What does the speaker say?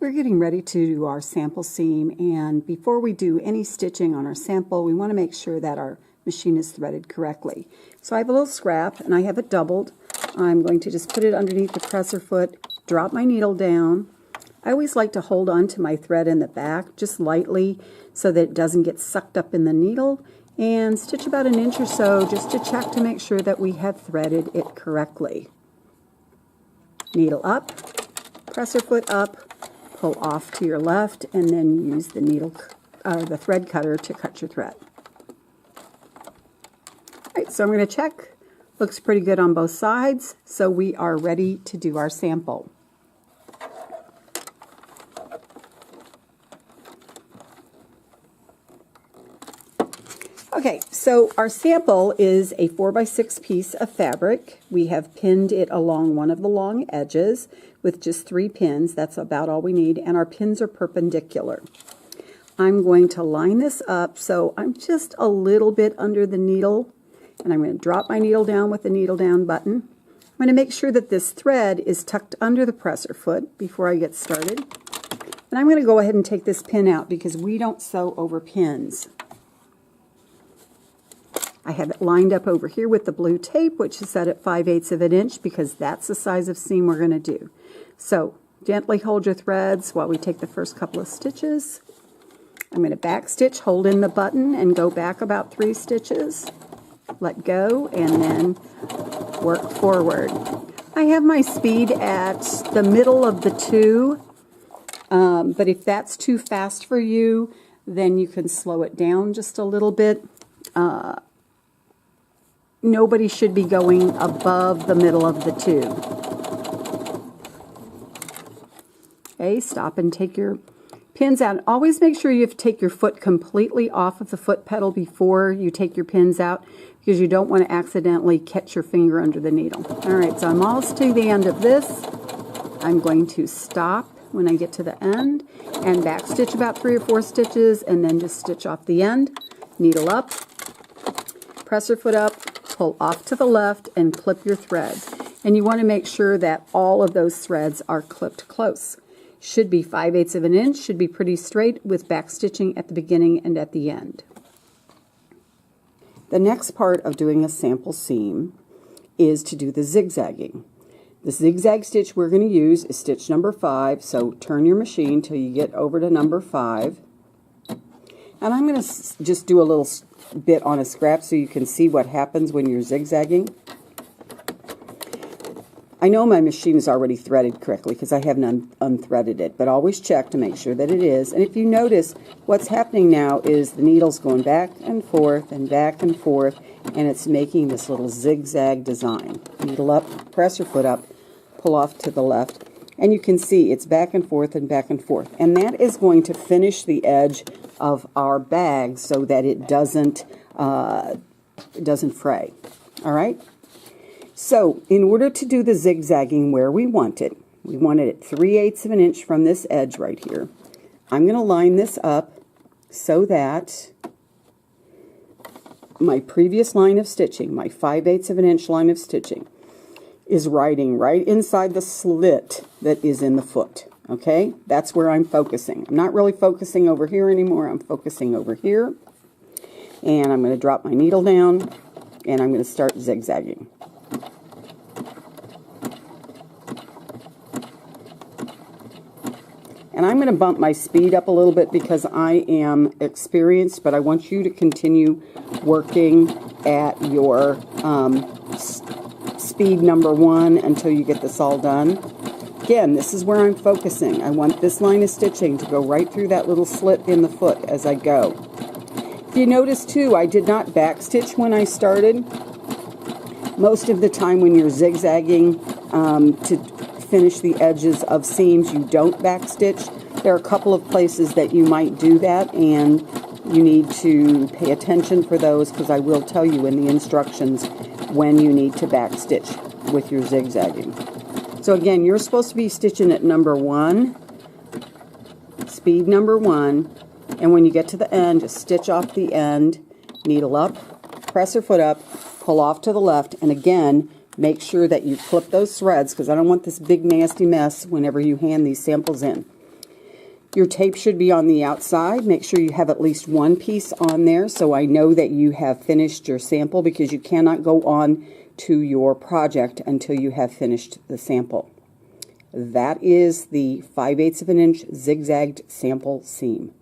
We're getting ready to do our sample seam, and before we do any stitching on our sample, we want to make sure that our machine is threaded correctly. So I have a little scrap and I have it doubled. I'm going to just put it underneath the presser foot, drop my needle down. I always like to hold on to my thread in the back just lightly so that it doesn't get sucked up in the needle, and stitch about an inch or so just to check to make sure that we have threaded it correctly. Needle up, presser foot up, pull off to your left, and then use the the thread cutter to cut your thread. Alright, so I'm going to check. Looks pretty good on both sides, so we are ready to do our sample. Okay, so our sample is a 4x6 piece of fabric. We have pinned it along one of the long edges with just 3 pins. That's about all we need, and our pins are perpendicular. I'm going to line this up so I'm just a little bit under the needle, and I'm going to drop my needle down with the needle down button. I'm going to make sure that this thread is tucked under the presser foot before I get started. And I'm going to go ahead and take this pin out because we don't sew over pins. I have it lined up over here with the blue tape, which is set at 5/8 of an inch because that's the size of seam we're going to do. So gently hold your threads while we take the first couple of stitches. I'm going to back stitch, hold in the button, and go back about 3 stitches. Let go, and then work forward. I have my speed at the middle of the 2, but if that's too fast for you, then you can slow it down just a little bit. Nobody should be going above the middle of the 2. Okay, stop and take your pins out. Always make sure you take your foot completely off of the foot pedal before you take your pins out, because you don't want to accidentally catch your finger under the needle. Alright, so I'm almost to the end of this. I'm going to stop when I get to the end and back stitch about 3 or 4 stitches, and then just stitch off the end. Needle up, presser foot up, pull off to the left, and clip your thread. And you want to make sure that all of those threads are clipped close. Should be 5/8 of an inch, should be pretty straight with back stitching at the beginning and at the end. The next part of doing a sample seam is to do the zigzagging. The zigzag stitch we're going to use is stitch number 5, so turn your machine till you get over to number 5. And I'm going to just do a little bit on a scrap so you can see what happens when you're zigzagging. I know my machine is already threaded correctly because I haven't unthreaded it, but always check to make sure that it is. And if you notice, what's happening now is the needle's going back and forth and back and forth, and it's making this little zigzag design. Needle up, press your foot up, pull off to the left, and you can see it's back and forth and back and forth. And that is going to finish the edge of our bag so that it doesn't fray. All right? So in order to do the zigzagging where we want it at 3/8 of an inch from this edge right here. I'm going to line this up so that my previous line of stitching, my 5/8 of an inch line of stitching, is riding right inside the slit that is in the foot. Okay, that's where I'm focusing. I'm not really focusing over here anymore. I'm focusing over here. And I'm going to drop my needle down, and I'm going to start zigzagging. And I'm going to bump my speed up a little bit because I am experienced, but I want you to continue working at your speed number 1 until you get this all done. Again, this is where I'm focusing. I want this line of stitching to go right through that little slit in the foot as I go. If you notice too, I did not back stitch when I started. Most of the time when you're zigzagging to finish the edges of seams, you don't back stitch. There are a couple of places that you might do that, and you need to pay attention for those because I will tell you in the instructions when you need to back stitch with your zigzagging. So again, you're supposed to be stitching at number 1, speed number 1, and when you get to the end, just stitch off the end, needle up, press your foot up, pull off to the left, and again, make sure that you clip those threads because I don't want this big nasty mess whenever you hand these samples in. Your tape should be on the outside. Make sure you have at least one piece on there so I know that you have finished your sample, because you cannot go on to your project until you have finished the sample. That is the 5/8 of an inch zigzagged sample seam.